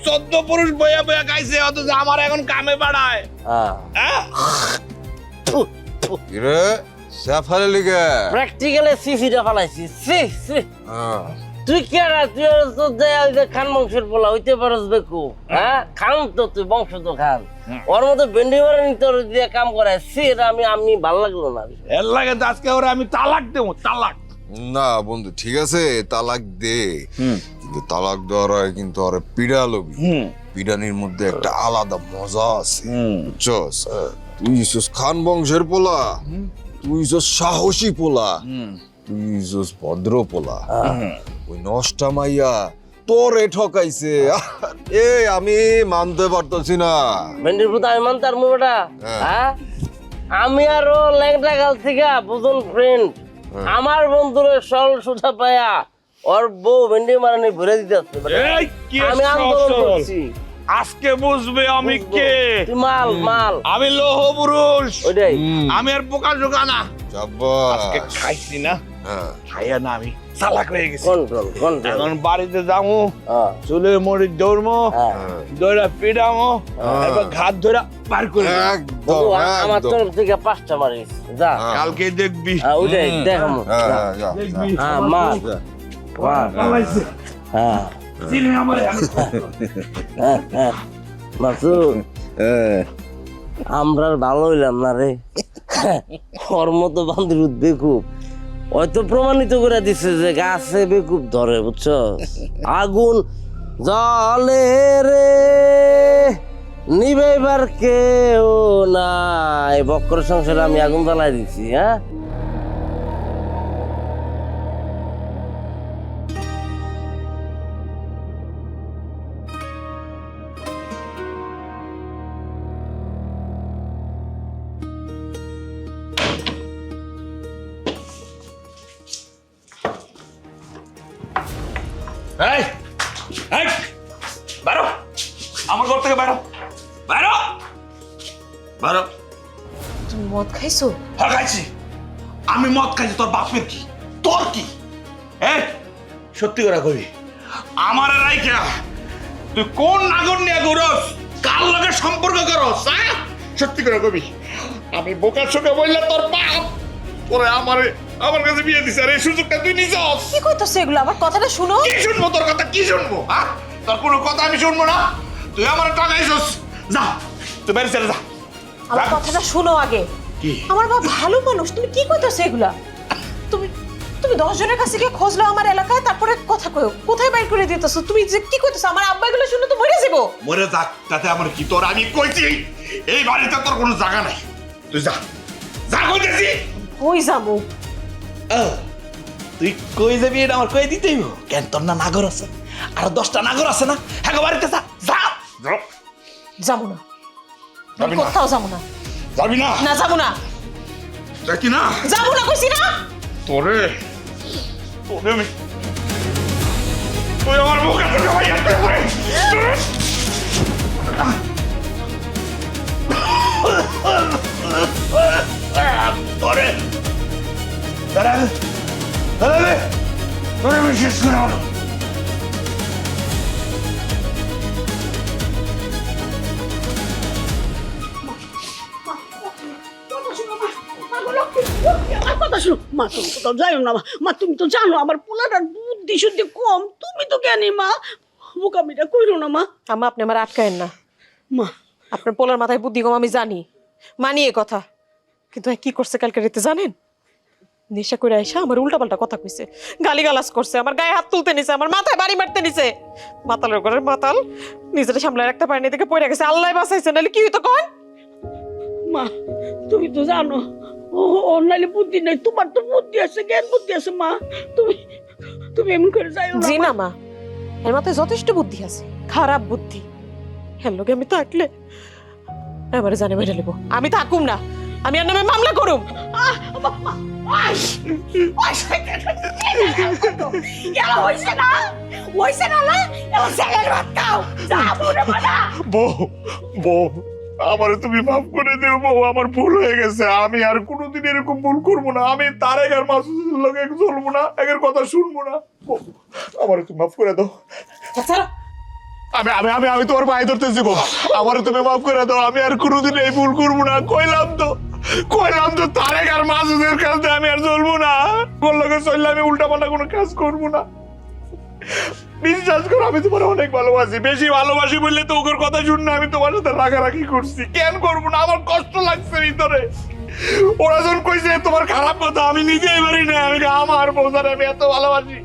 14 পুরুষ বইয়া বইয়া গাইছে, অথচ আমার এখন কামে বাড়ায়। রে সাফালে লিগে প্র্যাকটিক্যালে সিসিটা ফালাইছি। তুই কে তুই তো ওই যে খান বংশের পোলা হইতে পারস বেকু। হ্যাঁ খান তো তুই বংশ তো খান, ওর মতো ভেন্ডি মারানি তোর দিয়ে কাম করে এটা আমি ভালো লাগলো না। এর লাগে তো আজকে ওরা আমি তালাক দেবো, তালাক। না বন্ধু ঠিক আছে তালাক দে, কিন্তু তালাক দেওয়ার আগে কিন্তু আরে পিড়া লবি। পিড়ানির মধ্যে একটা আলাদা মজা আছে বুঝছস। তুই ইসস খান বংশের পোলা, তুই ইসস সাহসী পোলা, তুই ইসস ভদ্র পোলা। ওই নষ্টা মাইয়া তোরে ঠকাইছে, এ আমি মানতে পারতেছি না। ভেন্ডির পুতো আমি মানতার মুটা। হ্যাঁ আমি আরো ল্যাংটা গাল থেকে বুঝুন ফ্রেন্ড, আমার বন্ধুরে সরল সোজা পায়া ওর বউ ভেন্ডি মারানি ভরে দিতে আসছে। আমি আন্দোলন করছি, আজকে বুঝবে আমি কে। তুই মাল মাল, আমি লৌহ পুরুষ। ওইটাই আমি আর বোকা জোকা না। আজকে খাইছি না, খাইয়া না আমি চালাক হয়ে গেছি। Control control. এখন বাড়িতে যাবো, চুলের মরিচ দৌড়মো, দৌড়া পিড়ামো, এবার ঘাট ধরে বার করে একদম আমার তরফ থেকে 5টা মারিস যা। কালকে দেখবি। ওইটাই দেখামো। দেখবি হ্যাঁ মাল হ্যাঁ মাসুদ, আমরা ভালো হইলাম না রে। ওর মতো বান্ধব বেকুব হয়তো প্রমাণিত করে দিচ্ছে যে গাছে বেকুব ধরে, বুঝছো। আগুন জলে রে নিবেবার কেউ নাই, বক্র সংসারে আমি আগুন জ্বালাই দিচ্ছি। হ্যাঁ এই এই বাইরো, আমার ঘর থেকে বাইরো, বাইরো বাইরো। তুমি মদ খাইছো? হ্যাঁ খাইছি। আমি মদ খাইছি, তোর বাপের কি, তোর কি? এই সত্যি করে কবি, আমার রাইখা তুই কোন নাগর নিয়ে ঘুরস, কার লগে সম্পর্ক করস? সত্যি করে কবি, আমি বোকার সঙ্গে বললে তোর বাপ তোরে আমার কাছে বিয়ে দিছে, আর এই সুযোগটা তুই নিছস। কি কইতাছ এগুলো? আবার কথাটা শুনো। কি শুনবো তোর কথা, কি শুনবো? হ্যাঁ তোর কোনো কথা আমি শুনবো না। তুই আমার টাকাইছস, যা তুই বাইরে চলে যা। আমার কথাটা শুনো আগে। কি? আমার বাবা ভালো মানুষ, তুমি কি কইতাছ এগুলা? তুমি তুমি 10 জনের কাছে গিয়ে খোঁজলো আমার এলাকায়, তারপরে কথা কইও কোথায় বাইর করে দিতেছ? তুমি যে কি কইতাছ, আমার আব্বা এগুলো শুনে তো মরে যাবো। মরে যাক, তাতে আমার কি? তোর আমি কইছি এই বাড়িতে তোর কোনো জায়গা নাই, তুই যা, যা কইতেছি। কই যাবো? তুই কই যাবি এটা আমার কই দিতেই হইব। কেন তোর না নাগর আছে, আর 10টা নাগর আছে না? হ্যাঁ বাড়িতে যা, যা। যাবো না, যাবি না? কোথাও যাবো না। যাবি না? না যাবো না, দেখি না যাবো না কইছি না। তোরে তোরে আমি তুই আমার মুখে তোকে ভাই আসতে করে তোরে দাঁড়াবে দাঁড়াবে তোরে আমি শেষ করে আমার কথা শোনো মা, তুমি তো যাইও না মা, তুমি তো জানো আমার পোলাটার বুদ্ধি শুদ্ধি কম, তুমি তো জ্ঞানী মা, বোকামিটা কইরো না মা। আম্মা আপনি আমার আটকায়েন না। মা আপনার পোলার মাথায় বুদ্ধি কম আমি জানি, মানি এ কথা, কিন্তু কি করছে কালকে রাতে জানেন? নেশা করে আইসা আমার উল্টাপাল্টা কথা কইছে, গালিগালাজ করছে, আমার গায়ে হাত তুলতে নিছে, আমার মাথায় বাড়ি মারতে নিছে। মাতালের ঘরের মাতাল নিজেটা সামলায় রাখতে পারেনি, দেখে পড়ে গেছে। আল্লাহ বাঁচাইছে, নাহলে কি হইতো কন? মা তুমি তো জানো অনলাইনে বুদ্ধি নেই, তোমার তো বুদ্ধি আছে, জ্ঞান বুদ্ধি আছে মা, তুমি তুমি এমন করে যাইও না। জি না মা, এর মাথায় যথেষ্ট বুদ্ধি আছে, খারাপ বুদ্ধি। হ্যাঁ লোকে আমি থাকলে এবারে জানে বেড়ে নেবো, আমি থাকুম না, আমি আর নামে মামলা করুম। বউ বউ আমারে তুমি মাফ করে দিও বউ, আমার ভুল হয়ে গেছে, আমি আর কোনোদিন এরকম ভুল করবো না। আমি তার এগার মাসুদের লগে চলবো না, এগের কথা শুনবো না। আমারে তুমি মাফ করে দাও। ছাড়ো আমি আমি আমি আমি তোমার পায়ে ধরতেছি গো, আমার তুমি মাফ করে দাও, আমি আর কোনোদিন এই ভুল করবো না। কইলাম তো তারেক আর মাসুদের কাছে আমি আর চলবো না, বললো চললে আমি উল্টাপাল্টা কোনো কাজ করবো না। বিশ্বাস করো আমি তোমার অনেক ভালোবাসি, বেশি ভালোবাসি বললে তো ওর কথা শুনে আমি তোমার সাথে রাগারাগি করছি। কেন করবো না, আমার কষ্ট লাগছে ভিতরে। ওরা যখন কইছে তোমার খারাপ কথা, আমি নিজেই পারি না, আমি আমার বউটার আমি এত ভালোবাসি,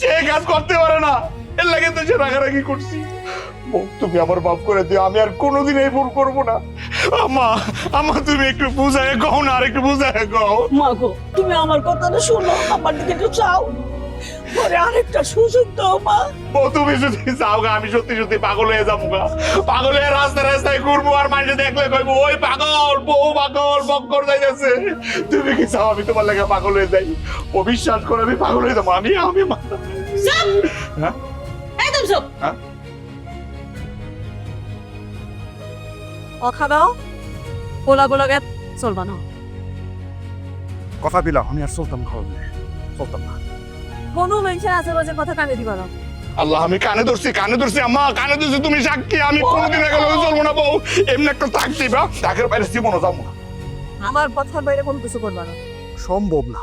সে কাজ করতে পারে না, এর লাগে তো সে রাগারাগি করছি। বউ, তুমি আমার মাফ করে দিও, আমি আর কোনোদিন এই ভুল করবো না। আমা তুমি একটু বুঝায় কও না, আর একটু বুঝায় কও। মা গো, তুমি আমার কথাটা শোনো, আমার দিকে একটু চাও, পরে আরেকটা সুযোগ দাও মা। ও তুমি যদি চাও গা, আমি সত্যি সত্যি পাগল হয়ে যাবো গা, পাগল হয়ে রাস্তায় রাস্তায় ঘুরবো, আর মানুষ দেখলে কইবো ওই পাগল, বউ পাগল, বক্কর যাইতেছে। তুমি কি চাও আমি তোমার লাগে পাগল হয়ে যাই? ও বিশ্বাস করে আমি পাগল হয়ে যাবো, আমি হ্যাঁ একদম চুপ। হ্যাঁ অখাদাও পোলা পোলা গে চলবা না। কথা দিলাম আমি আর চলতাম চলতাম না। কোনো মানুষের আশেপাশে কথা কানে দিবা না। আল্লাহ, আমি কানে ধরছি আম্মা, কানে ধরছি, তুমি সাক্ষী, আমি কোনোদিন এগুলো চলবো না। বউ এমনি একটা তাক দিবা, তাকের বাইরে জীবনও যাবো না। আমার কথার বাইরে কোনো কিছু করবা না। সম্ভব না,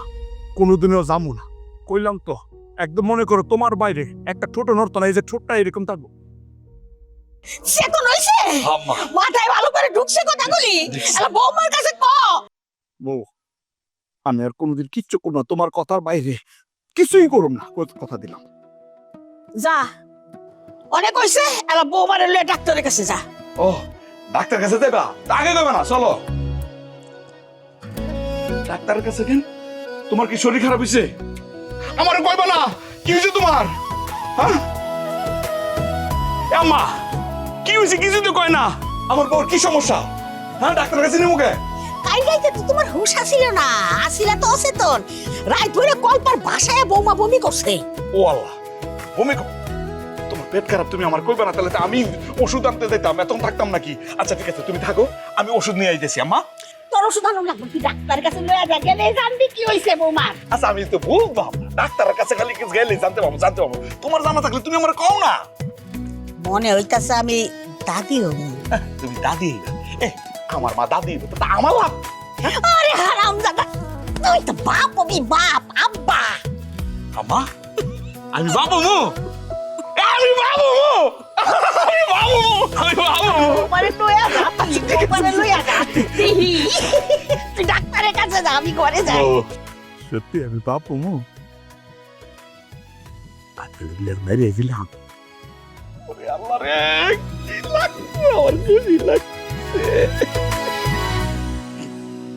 কোনোদিনও যাবো না। কইলাম তো, একদম মনে করো তোমার বাইরে একটা ছোট নর্তনা, এই যে ছোটটা এরকম থাকবো। সে তো নইছে, মাথায় ভালো করে ঢুকছে কথাগুলি, এলা বৌমার কাছে ক। বউ, আমি আর কোনোদিন কিচ্ছু করবো না, তোমার কথার বাইরে কিছুই করব না, কথা দিলাম। যা, অনেক হইছে, এলা বৌমারে লয়ে ডাক্তারের কাছে যা। ও ডাক্তার কাছে যাবা? আগে যাবে না, চলো। ডাক্তারের কাছে কেন? তোমার কি শরীর খারাপ হয়েছে? আমার কইবা না, কি হয়েছে তোমার? হ্যাঁ আম্মা, কি হয়েছে? কিছু তো কয় না। আমার বউর কি সমস্যা? হ্যাঁ ডাক্তারের কাছে নিয়ে মুখে কাই রাইতে তো তোমার হুঁশ আসিল না, আসিলা তো অচেতন। রাত ধরে কলপার বাসায় বৌমা বমি করছে। ও আল্লাহ, বমি তোমার পেট খারাপ, তুমি আমার কইবা না, তাহলে তো আমি ওষুধ আনতে যাইতাম, এতক্ষণ থাকতাম নাকি? আচ্ছা ঠিক আছে, তুমি থাকো, আমি ওষুধ নিয়ে আইতেছি। আম্মা তোর ওষুধ আনো লাগবে, তুই ডাক্তারের কাছে লয়ে যা, গেলে জানবি কি হইছে বৌমার। আচ্ছা আমি তো বুঝলাম, ডাক্তারের কাছে খালি কিছু গেলে জানতে পারবো। তোমার জানা থাকলে তুমি আমার কও না। মনে হইতাছে আমি দাদি হব। তুমি দাদি? আমার মা দাদি, তা আমার লাভ। আরে হারামজাদা, তুই তো বাপ হবি, বাপ, আব্বা। আম্মা আমি বাবু মু, আমি বাবু মু, আমি বাবু মু, আমি বাবু মু। ওপারে লইয়া যা, ওপারে লইয়া যা। তুই ডাক্তারের কাছে যা, আমি ঘরে যাই। সত্যি আমি বাপু মু মেরে দিলাম। ওরে আল্লাহ রে, কি লাগছে, আমার খুশি লাগছে।